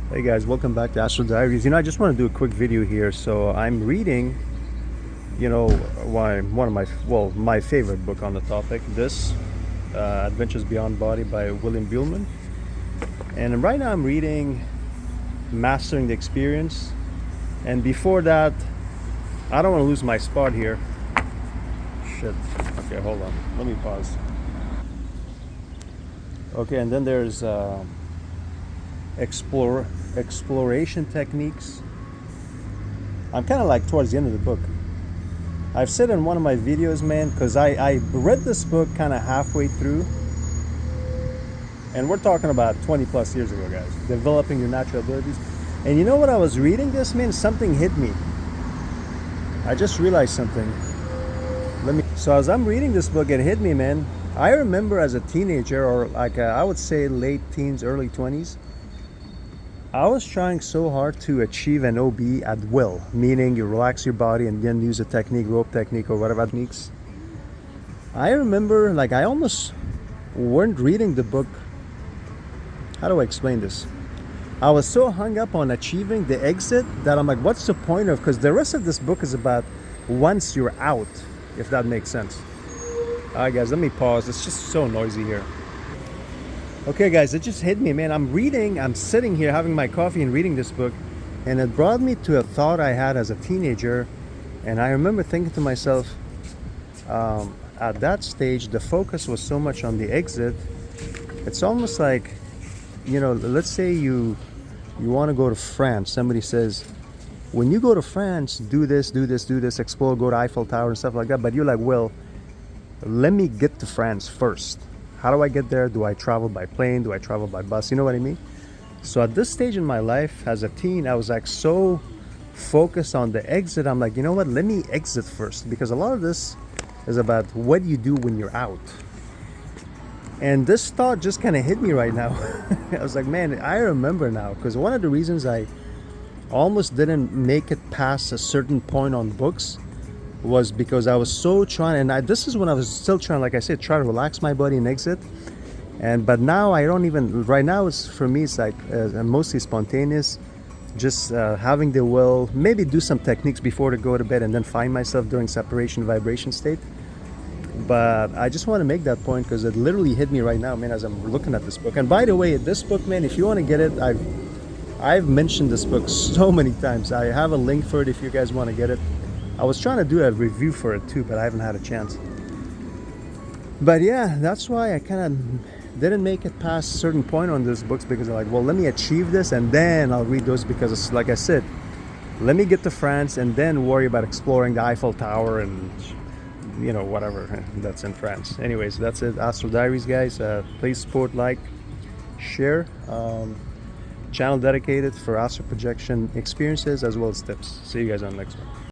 Hey guys, welcome back to Astro Diaries. I just want to do a quick video here. So I'm reading, one of my favorite book on the topic, this Adventures Beyond Body by William Buhlman. And right now I'm reading Mastering the Experience. And before that, I don't want to lose my spot here. Shit. Okay, hold on. Let me pause. Okay, and then there's exploration techniques. I'm kind of like towards the end of the book. I've said in one of my videos, man, because I read this book kind of halfway through, and we're talking about 20 plus years ago, guys. Developing your natural abilities. And you know what? I was reading this, man, something hit me. I just realized something. So as I'm reading this book, it hit me, man. I remember as a teenager, or like I would say late teens, early 20s, I was trying so hard to achieve an OB at will, meaning you relax your body and then use a technique, rope technique or whatever techniques. I remember like I almost weren't reading the book. How do I explain this? I was so hung up on achieving the exit that I'm like, what's the point of, because the rest of this book is about once you're out, if that makes sense. Alright guys, let me pause. It's just so noisy here. Okay guys, it just hit me, man. I'm sitting here having my coffee and reading this book, and it brought me to a thought I had as a teenager. And I remember thinking to myself, at that stage the focus was so much on the exit. It's almost like, let's say you want to go to France. Somebody says, when you go to France, do this, explore, go to Eiffel Tower and stuff like that. But you're like, well, let me get to France first. How do I get there? Do I travel by plane? Do I travel by bus? You know what I mean? So at this stage in my life as a teen, I was like so focused on the exit. I'm like, you know what? Let me exit first, because a lot of this is about what you do when you're out. And this thought just kind of hit me right now. I was like, man, I remember now, because one of the reasons I almost didn't make it past a certain point on books was because I was so trying, and this is when I was still trying, like I said, try to relax my body and exit. But now I don't even, right now it's, for me, it's like mostly spontaneous, just having the will, maybe do some techniques before to go to bed, and then find myself during separation vibration state. But I just want to make that point because it literally hit me right now, man, as I'm looking at this book. And by the way, this book, man, if you want to get it, I've mentioned this book so many times. I have a link for it if you guys want to get it. I was trying to do a review for it too, but I haven't had a chance. But yeah, that's why I kind of didn't make it past a certain point on these books, because I'm like, well, let me achieve this and then I'll read those, because it's, like I said, let me get to France and then worry about exploring the Eiffel Tower and whatever that's in France. Anyways, that's it. Astro Diaries, guys. Please support, like, share. Channel dedicated for astral projection experiences as well as tips. See you guys on the next one.